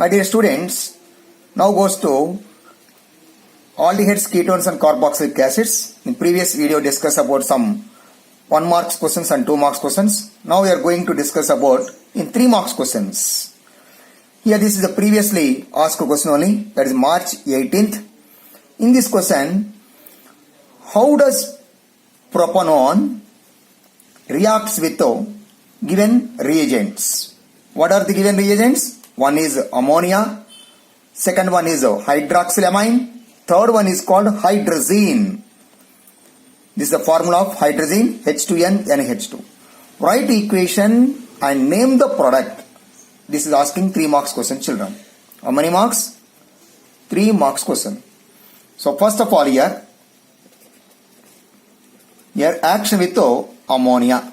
My dear students, now goes to aldehydes, ketones and carboxylic acids. In previous video discussed about some 1 marks questions and 2 marks questions. Now we are going to discuss about in 3 marks questions. Here this is a previously asked question only, that is March 18th. In this question, how does propanone reacts with given reagents? What are the given reagents? One is ammonia, second one is hydroxylamine, third one is called hydrazine. This is the formula of hydrazine, H2N NH2. Write equation and name the product. This is asking 3 marks question, children. How many marks? 3 marks question. So first of all here action with ammonia.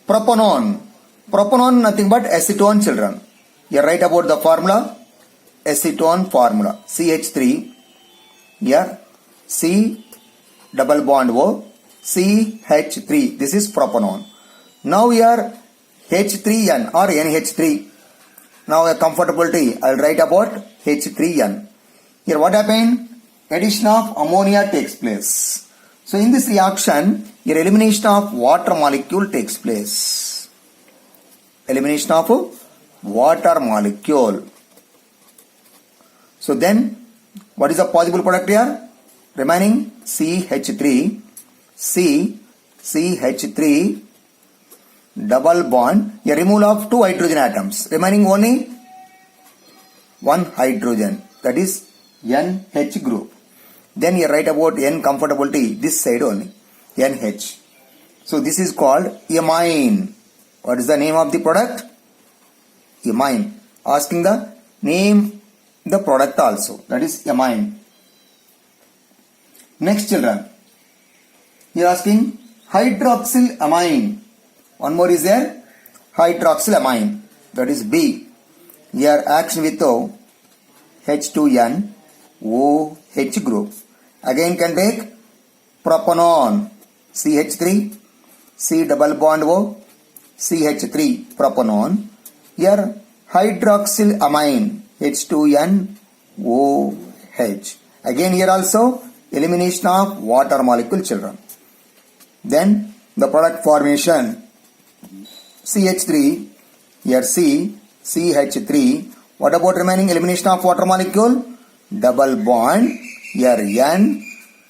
Propanone nothing but acetone, children. Here write about the formula, acetone formula, CH3, here C double bond O, CH3, this is propanone. Now here H3N or NH3. Now a comfortability, I will write about H3N. Here what happened? Addition of ammonia takes place. So in this reaction, here elimination of water molecule takes place. Elimination of water molecule. So then, what is the possible product here? Remaining CH3, CH3, double bond, a removal of 2 hydrogen atoms. Remaining only 1 hydrogen, that is NH group. Then you write about N comfortability, this side only, NH. So this is called amine. What is the name of the product? Amine. Asking the name the product also, that is amine. Next, children, you are asking hydroxylamine. One more is there, hydroxylamine, that is B. Here action with H2N OH group. Again can take propanone, CH3, C double bond O, CH3, propanone. Here hydroxylamine, H2N OH. Again here also elimination of water molecule, children. Then the product formation, CH3, here C, CH3. What about remaining elimination of water molecule? Double bond, here N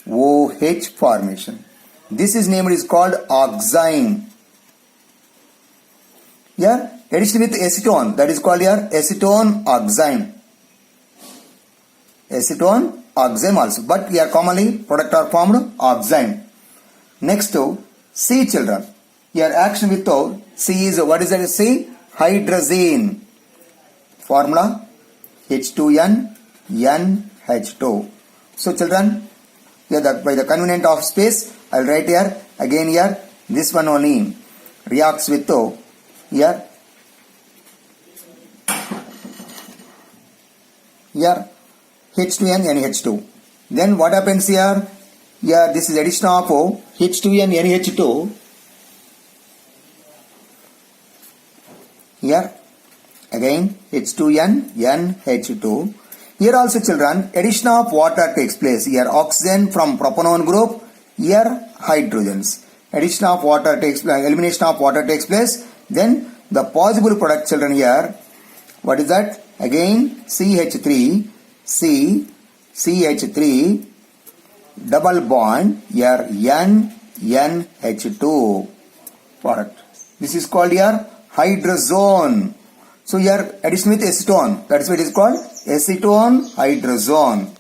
OH formation. This is named is called oxime. Here addition with acetone, that is called here acetone oxime. Acetone oxime also, but here commonly product are formed oxime. Next to C, children. Here action with C is, what is that? C, hydrazine. Formula H2N NH2. So children, here by the convenience of space, I will write here, again here, this one only reacts with here H2N NH2. Then what happens here? Here this is addition of H2N NH2. Here again H2N NH2. Here also, children, addition of water takes place. Here oxygen from propanone group, here hydrogens. Addition of water takes place, elimination of water takes place. Then the possible product, children, here, what is that? Again CH3, C, CH3, double bond, here NH2 product. This is called here hydrazone. So here addition with acetone, that is what it is called acetone hydrazone.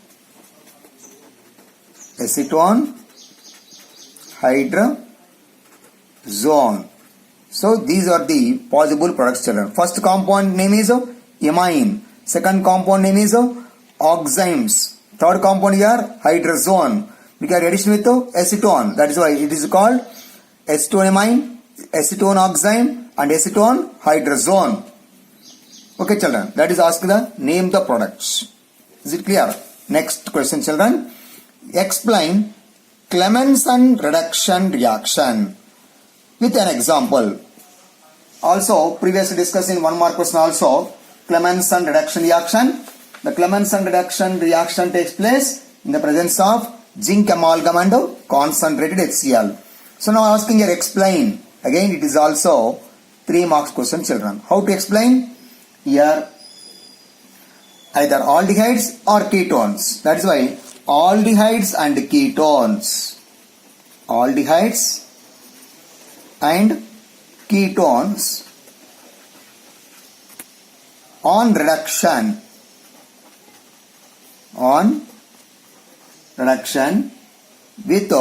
Acetone hydrazone. So these are the possible products, children. First compound name is amine. Second compound name is oximes. Third compound here hydrazone. We can addition with acetone. That is why it is called acetone amine, acetone oxime and acetone hydrazone. Okay, children, that is ask the name the products. Is it clear? Next question, children. Explain Clemmensen reduction reaction with an example. Also, previously discussed in 1 mark question also, Clemmensen reduction reaction. The Clemmensen reduction reaction takes place in the presence of zinc amalgam and concentrated HCl. So now asking here explain. Again it is also 3 marks question children. How to explain? Here either aldehydes or ketones. That is why aldehydes and ketones. Aldehydes and ketones on reduction with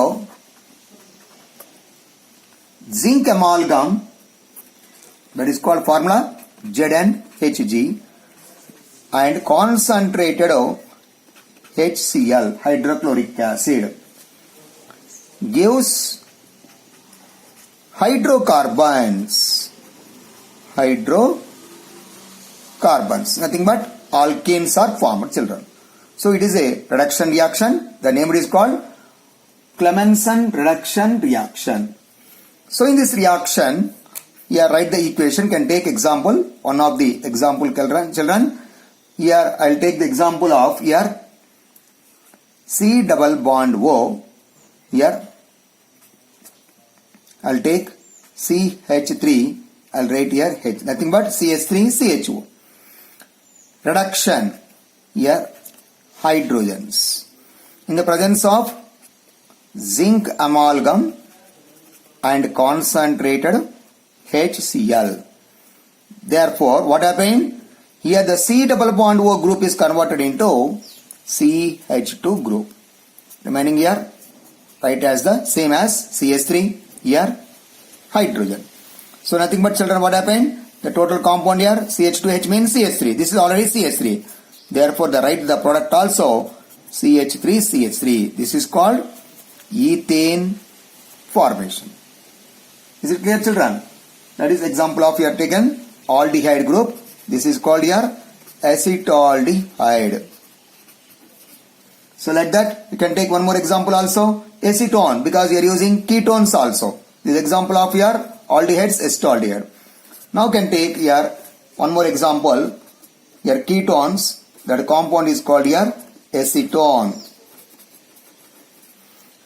zinc amalgam, that is called formula ZnHg, and concentrated HCl, hydrochloric acid, gives hydrocarbons, nothing but alkanes are formed children. So it is a reduction reaction. The name is called Clemmensen reduction reaction. So in this reaction, here write the equation. Can take example, one of the example children. Here I will take the example of here C double bond O. Here I will take CH3. I will write here H, nothing but CH3 CHO. Reduction, here hydrogens in the presence of zinc amalgam and concentrated HCl. Therefore, what happened? Here the C double bond O group is converted into CH2 group. Remaining here, write as the same as CH3, here hydrogen. So nothing but children, what happened? The total compound here CH2H means CH3. This is already CH3. Therefore, the write the product also CH3CH3. This is called ethane formation. Is it clear children? That is example of here taken aldehyde group. This is called here acetaldehyde. So like that you can take one more example also, acetone, because we are using ketones also. This example of here aldehydes, acetaldehyde. Now can take here one more example, here ketones. That compound is called here acetone.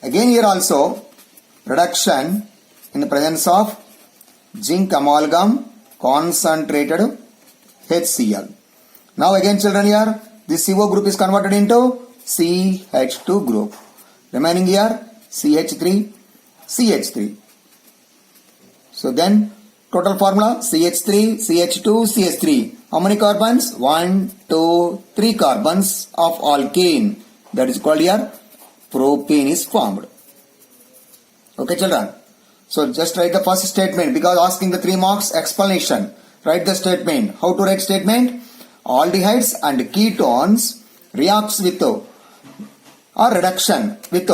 Again here also reduction in the presence of zinc amalgam, concentrated HCl. Now again children, here this CO group is converted into CH2 group. Remaining here CH3 CH3. So then total formula CH3 CH2 CH3. How many carbons? 1, 2, 3 carbons of alkane. That is called here propane is formed. Okay children. So just write the first statement because asking the 3 marks explanation. Write the statement. How to write statement? Aldehydes and ketones reacts with or reduction with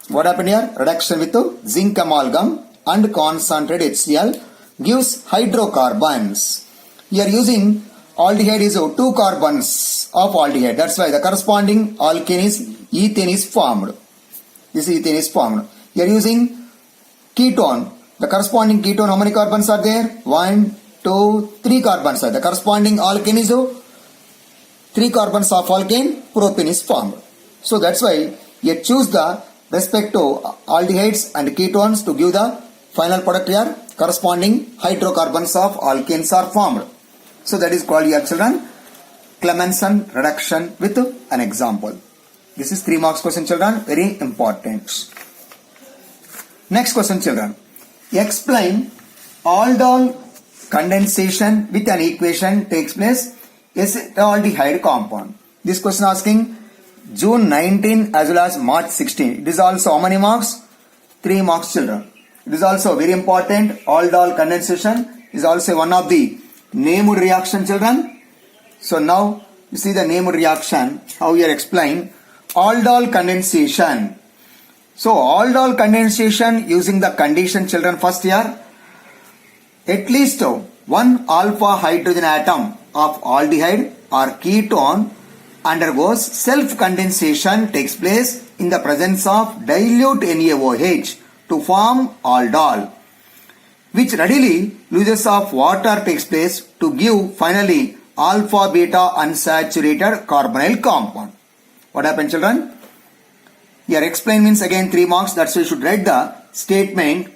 what happened here? Reduction with zinc amalgam and concentrated HCl gives hydrocarbons. Here using aldehyde is 2 carbons of aldehyde. That's why the corresponding alkane is ethane is formed. This ethane is formed. Here using ketone. The corresponding ketone, how many carbons are there? 1, 2, 3 carbons are. The corresponding alkane is 3 carbons of alkane, propane is formed. So that's why you choose the respect to aldehydes and ketones to give the final product here. Corresponding hydrocarbons of alkanes are formed. So that is called here children Clemmensen reduction with an example. This is 3 marks question children, very important. Next question children. Explain aldol condensation with an equation takes place acetaldehyde compound. This question asking June 19 as well as March 16. It is also how many marks? 3 marks children. It is also very important. Aldol condensation is also one of the named reaction children. So now you see the named reaction, how you explain aldol condensation. So aldol condensation using the condition children first here. At least 1 alpha hydrogen atom of aldehyde or ketone undergoes self condensation takes place in the presence of dilute NaOH to form aldol, which readily losses of water takes place to give finally alpha beta unsaturated carbonyl compound. What happened, children? Here explain means again 3 marks. That's why you should write the statement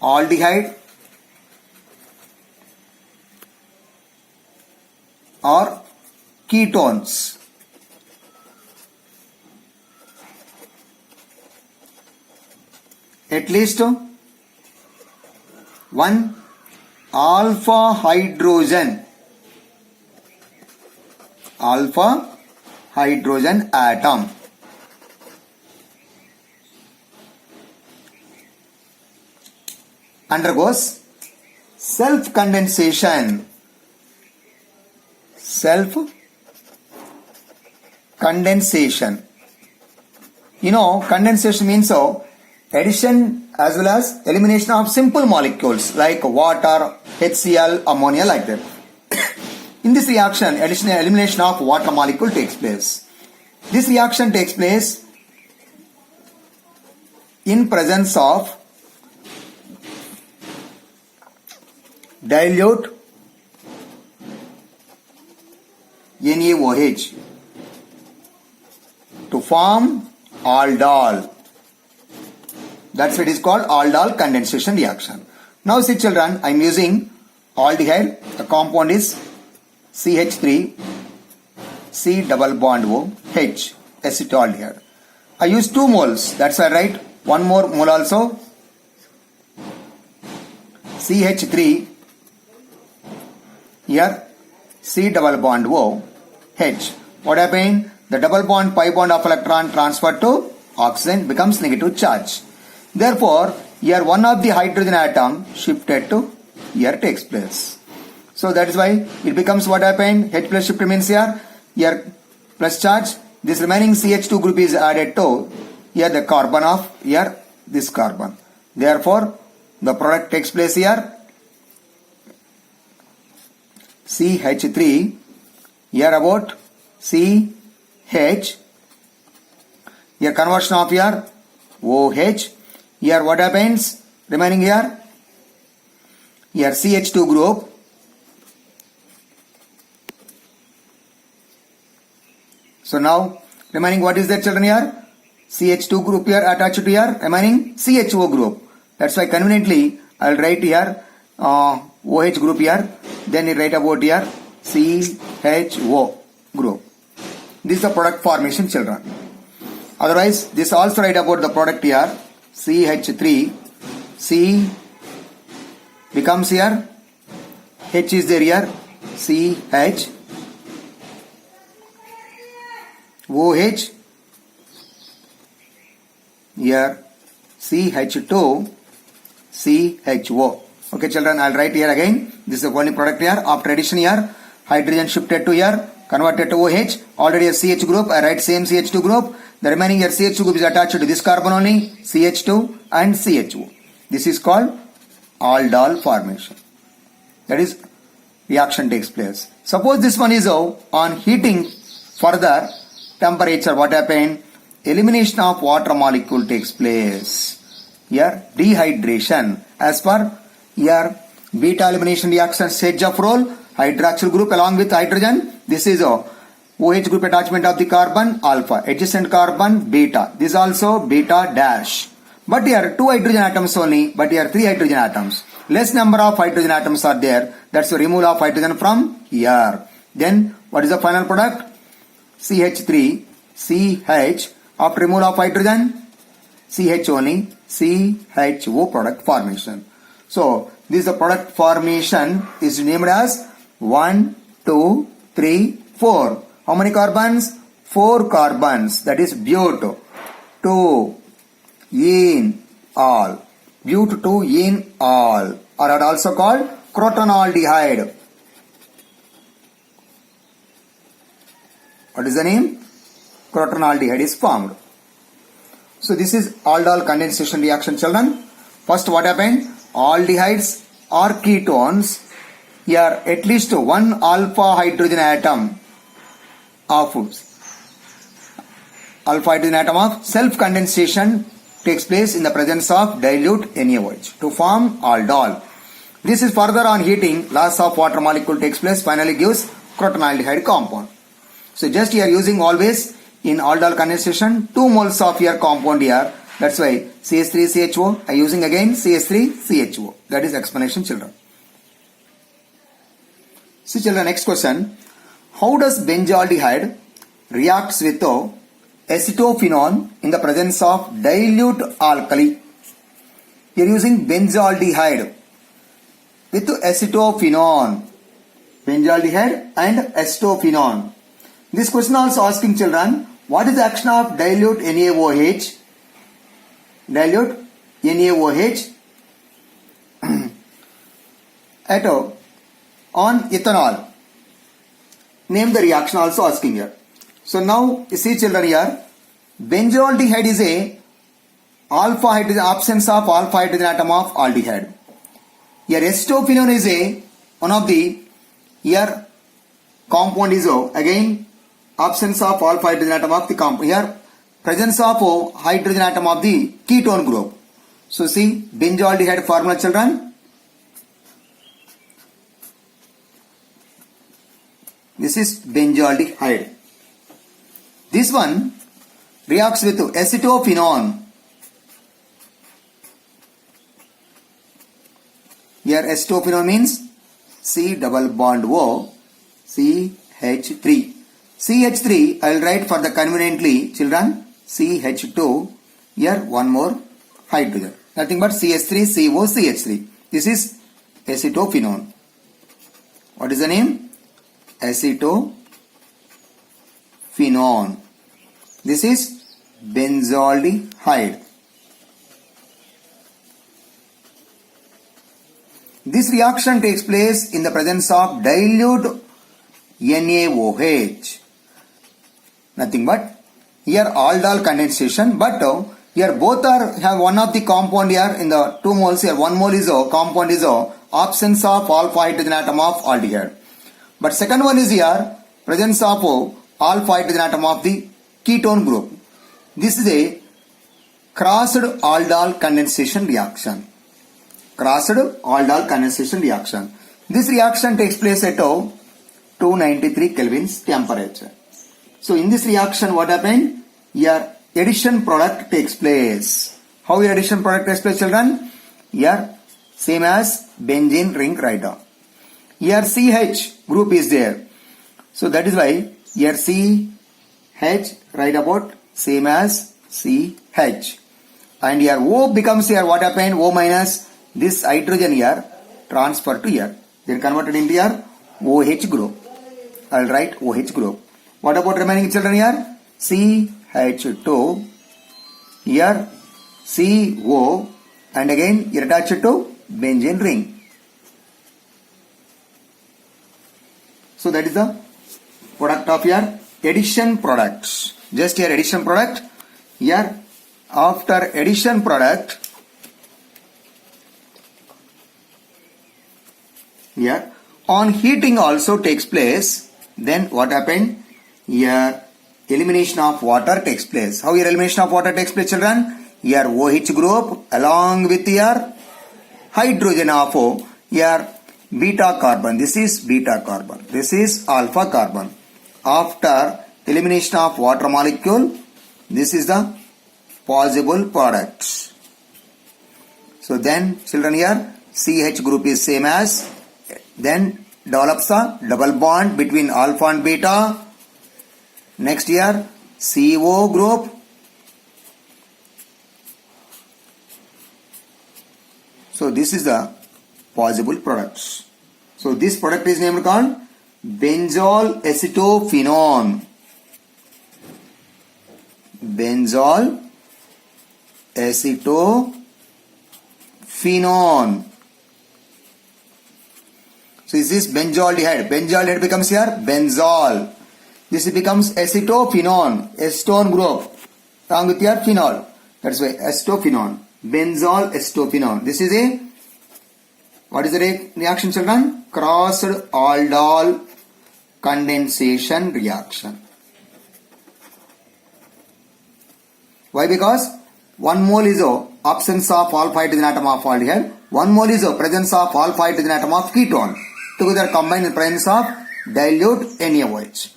aldehyde or ketones at least one alpha hydrogen atom undergoes self-condensation. You know, condensation means addition as well as elimination of simple molecules like water, HCl, ammonia, like that. In this reaction, addition and elimination of water molecule takes place. This reaction takes place in presence of dilute NaOH to form aldol. That's what is called aldol condensation reaction. Now see children, I am using aldehyde. The compound is CH3 C double bond O H acetaldehyde. I use 2 moles. That's why I write 1 more mole also. CH3 here C double bond O H. What happened? The double bond pi bond of electron transferred to oxygen becomes negative charge. Therefore, here one of the hydrogen atom shifted to here takes place. So that is why it becomes what happened? H plus shift means here plus charge. This remaining CH2 group is added to here the carbon of here this carbon. Therefore, the product takes place here CH3 here about CH here conversion of here OH. Here what happens? Remaining here CH2 group so now remaining what is that children here? CH2 group here attached to here remaining CHO group. That's why conveniently I will write here OH group here, then you write about here CHO group. This is the product formation children. Otherwise this also write about the product here CH3 C becomes here H is there here CH OH here CH2 CHO. Okay children, I'll write here again. This is the only product here. After addition here, hydrogen shifted to here, converted to OH. Already a CH group, I write same CH2 group. The remaining here CH2 group is attached to this carbon only, CH2 and CHO. This is called aldol formation. That is, reaction takes place. Suppose this one is on heating further temperature, what happened? Elimination of water molecule takes place. Here, dehydration. As per here, beta elimination reaction stage of role, hydroxyl group along with hydrogen. This is OH group attachment of the carbon alpha, adjacent carbon beta. This is also beta dash. But here 2 hydrogen atoms only, but here 3 hydrogen atoms. Less number of hydrogen atoms are there. That's the removal of hydrogen from here. Then what is the final product? CH3 CH. After removal of hydrogen, CH only, CHO product formation. So this the product formation is named as 1, 2, 3, 4. How many carbons? 4 carbons. That is but 2 in all. But 2 in all. Or also called crotonaldehyde. What is the name? Crotonaldehyde is formed. So this is aldol condensation reaction children. First what happened? Aldehydes or ketones. Here at least 1 alpha hydrogen atom of self-condensation takes place in the presence of dilute NaOH to form aldol. This is further on heating, loss of water molecule takes place, finally gives crotonaldehyde compound. So just you are using always in aldol condensation 2 moles of your compound here. That's why CH3CHO, I using again CH3CHO. That is explanation, children. See children, next question. How does benzaldehyde reacts with acetophenone in the presence of dilute alkali? You are using benzaldehyde with acetophenone. Benzaldehyde and acetophenone. This question also asking children, what is the action of dilute NaOH? Dilute NaOH on ethanol. Name the reaction also asking here. So now you see children here, benzaldehyde is a alpha hydrogen, absence of alpha hydrogen atom of aldehyde. Here acetophenone is a one of the here compound is again absence of alpha hydrogen atom of the compound. Here presence of hydrogen atom of the ketone group. So see benzaldehyde formula children. This is benzaldehyde. This one reacts with acetophenone. Here acetophenone means C double bond O CH3. CH3 I will write for the conveniently children CH2. Here one more hydrogen. Nothing but CH3CO CH3. This is acetophenone. What is the name? Acetophenone. This is benzaldehyde. This reaction takes place in the presence of dilute NaOH. Nothing but here aldol condensation, but here both are have one of the compound here in the 2 moles here. 1 mole is compound is absence of alpha hydrogen atom of aldehyde. But second one is here presence of alpha hydrogen atom of the ketone group. This is a crossed aldol condensation reaction. Crossed aldol condensation reaction. This reaction takes place at 293 Kelvin's temperature. So in this reaction what happened? Here addition product takes place. How your addition product takes place children? Here same as benzene ring right down. Here CH group is there. So that is why here CH write about same as CH. And here O becomes here what happened? O minus this hydrogen here transfer to here. Then converted into here OH group. I will write OH group. What about remaining children here? CH2. Here CO and again here attached to benzene ring. So that is the product of your addition products. Just here addition product. Here after addition product, here on heating also takes place. Then what happened? Here elimination of water takes place. How your elimination of water takes place children? Here OH group along with your hydrogen of here beta carbon. This is beta carbon. This is alpha carbon. After elimination of water molecule, this is the possible products. So then children here CH group is same as, then develops a double bond between alpha and beta. Next here CO group. So this is the possible products. So this product is named called benzol acetophenone. Benzol acetophenone. So this is benzaldehyde. Benzaldehyde becomes here benzol. This becomes acetophenone, acetone group, along with your phenol. That's why acetophenone, benzol acetophenone. This is a, what is the reaction children? Crossed aldol condensation reaction. Why? Because 1 mole is absence of alpha hydrogen atom of aldehyde. 1 mole is the presence of alpha hydrogen atom of ketone. Together combined in presence of dilute NaOH.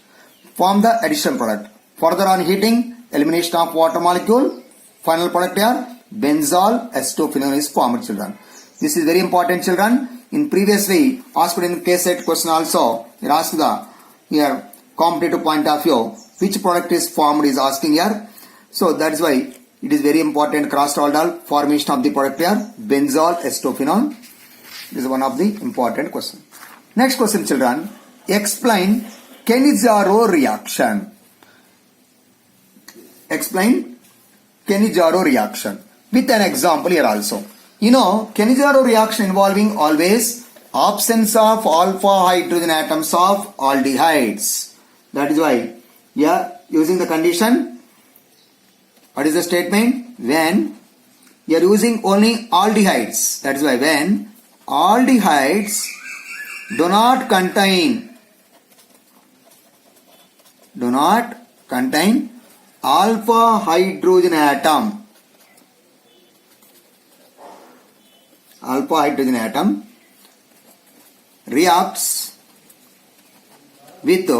Form the addition product. Further on heating, elimination of water molecule. Final product here, benzol acetophenone is formed, children. This is very important, children. In previously asked in case set question also, it asked the here competitive point of view, which product is formed is asking here. So that is why it is very important cross-talk formation of the product here, benzol acetophenone. This is one of the important question. Next question, children. Explain Cannizzaro reaction. Explain Cannizzaro reaction with an example here also. You know, Cannizzaro reaction involving always absence of alpha hydrogen atoms of aldehydes. That is why we are using the condition. What is the statement? When you are using only aldehydes. That is why when aldehydes do not contain alpha hydrogen atom. Alpha hydrogen atom reacts with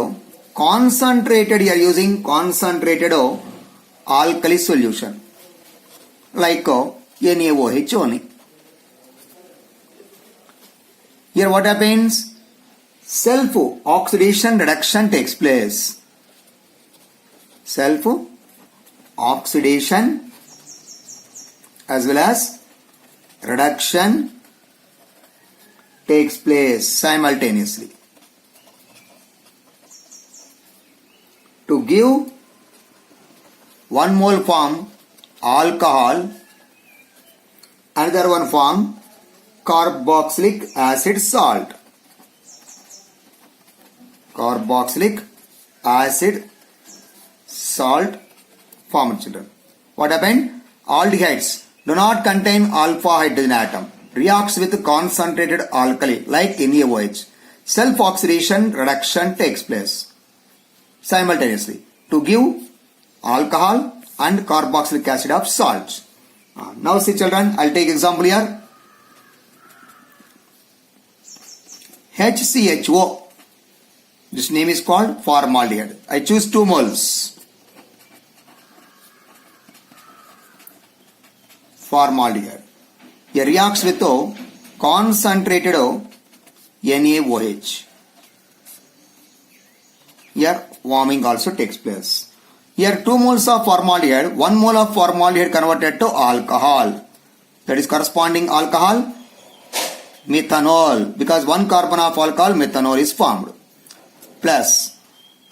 concentrated, you are using concentrated alkali solution like NaOH only. Here what happens? Self-oxidation reduction takes place. Self-oxidation as well as reduction takes place simultaneously. To give 1 mole form alcohol, another one form carboxylic acid salt. Carboxylic acid salt formed, children. What happened? Aldehydes do not contain alpha hydrogen atom. Reacts with concentrated alkali like NaOH. Self-oxidation reduction takes place simultaneously to give alcohol and carboxylic acid of salt. Now see, children, I'll take example here. HCHO. This name is called formaldehyde. I choose 2 moles. Formaldehyde. It reacts with concentrated NaOH. Here warming also takes place. Here 2 moles of formaldehyde, 1 mole of formaldehyde converted to alcohol. That is corresponding alcohol, methanol, because 1 carbon of alcohol, methanol is formed. Plus,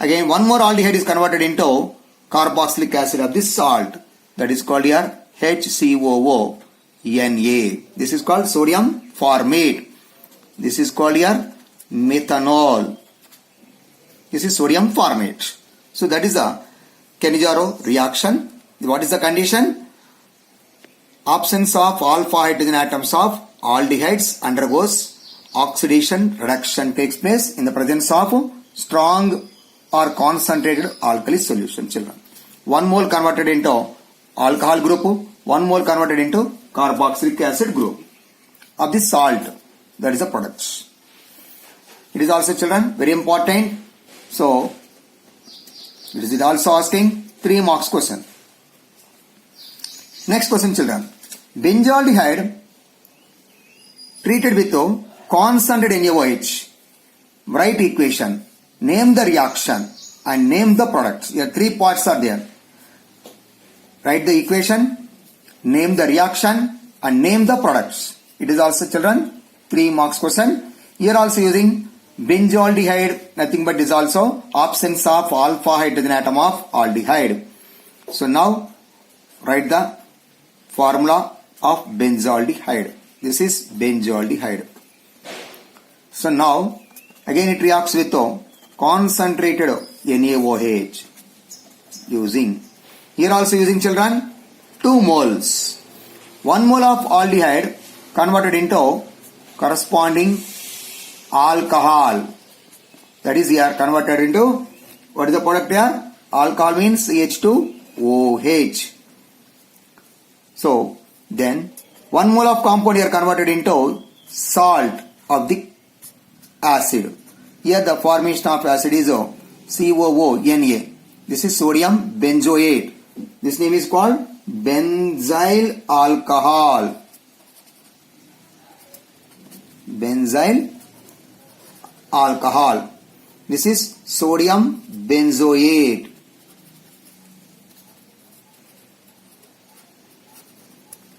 again 1 more aldehyde is converted into carboxylic acid of this salt. That is called here HCOO Na. This is called sodium formate. This is called here methanol. This is sodium formate. So that is the Cannizzaro reaction. What is the condition? Absence of alpha hydrogen atoms of aldehydes undergoes oxidation reduction takes place in the presence of strong or concentrated alkali solution, children. 1 mole converted into alcohol group, 1 mole converted into carboxylic acid group of the salt. That is the product. It is also, children, very important. So it is also asking 3 marks question. Next question, children. Benzaldehyde treated with concentrated NaOH. Write equation. Name the reaction and name the products. Here 3 parts are there. Write the equation, name the reaction and name the products. It is also, children, 3 marks question. Here also using benzaldehyde, nothing but is also absence of alpha hydrogen atom of aldehyde. So now write the formula of benzaldehyde. This is benzaldehyde. So now again it reacts with concentrated NaOH using, here also using, children, 2 moles. 1 mole of aldehyde converted into corresponding alcohol. That is here converted into, what is the product here? Alcohol means H2OH. So then 1 mole of compound here converted into salt of the acid. Here the formation of acid is COONA. This is sodium benzoate. This name is called benzyl alcohol. Benzyl alcohol. This is sodium benzoate.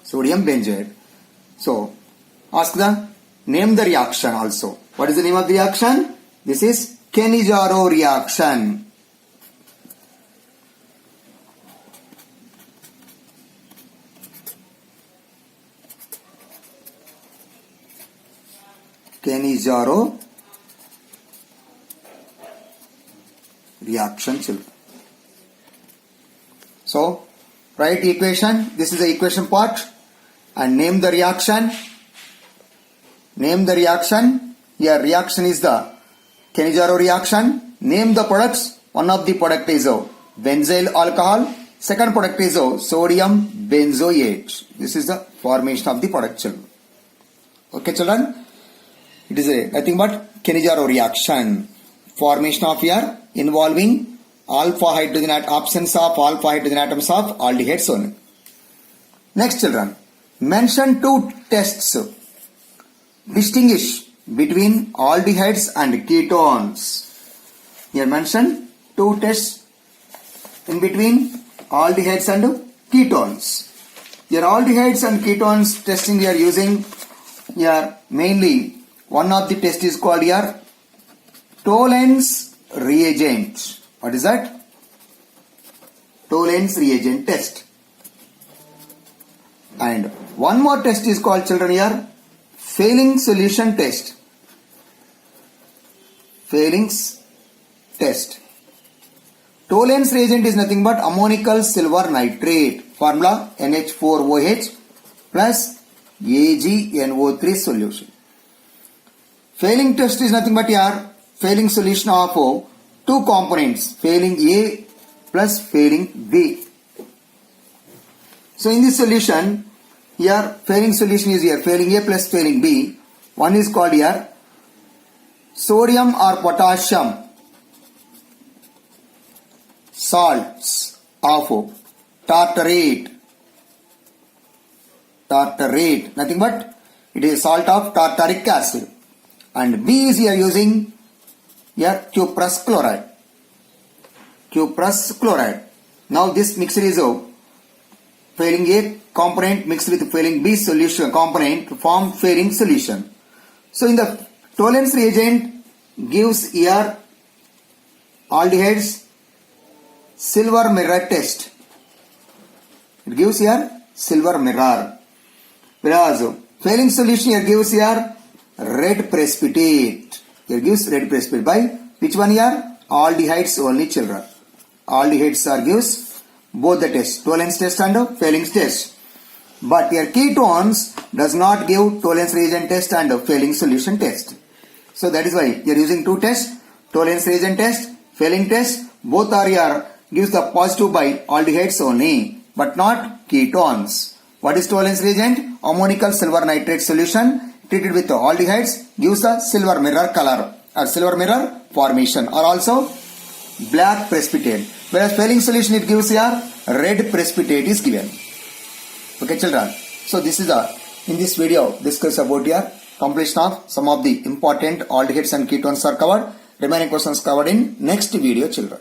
Sodium benzoate. So, name the reaction also. What is the name of the reaction? This is Cannizzaro reaction. Cannizzaro reaction, children. So, write equation. This is the equation part. And name the reaction. Name the reaction. Here reaction is the Cannizzaro reaction. Name the products. One of the product is benzyl alcohol. Second product is sodium benzoate. This is the formation of the product, children. Okay, children. It is nothing but Cannizzaro reaction. Formation of here involving alpha hydrogen absence of alpha hydrogen atoms of aldehydes only. Next, children. Mention two tests. Distinguish between aldehydes and ketones. Here mention two tests in between aldehydes and ketones. Here aldehydes and ketones testing we are using here mainly one of the test is called here Tollens reagent. What is that? Tollens reagent test. And one more test is called, children, here Fehling solution test. Fehling's test. Tollens reagent is nothing but ammonical silver nitrate. Formula NH4OH plus AgNO3 solution. Fehling test is nothing but here Fehling solution of two components, Fehling A plus Fehling B. So in this solution, here Fehling solution is here Fehling A plus Fehling B. One is called here sodium or potassium salts of tartarate. Tartarate, nothing but it is salt of tartaric acid. And B is here using here cuprous chloride. Cuprous chloride. Now this mixture is Fehling A component mixed with Fehling B solution component to form Fehling solution. So in the Tollens reagent gives here aldehydes silver mirror test. It gives here silver mirror. Whereas Fehling solution here gives here red precipitate. Here gives red precipitate by which one here? Aldehydes only, children. Aldehydes are gives both the tests, Tollens test and Fehling's test. But here ketones does not give Tollens reagent test and Fehling solution test. So that is why you are using two tests, Tollens reagent test, Fehling test. Both are here gives the positive by aldehydes only, but not ketones. What is Tollens reagent? Ammonical silver nitrate solution treated with aldehydes gives the silver mirror color or silver mirror formation or also black precipitate. Whereas Fehling solution it gives here red precipitate is given. Okay, children. So this is in this video discuss about here completion of some of the important aldehydes and ketones are covered. Remaining questions covered in next video, children.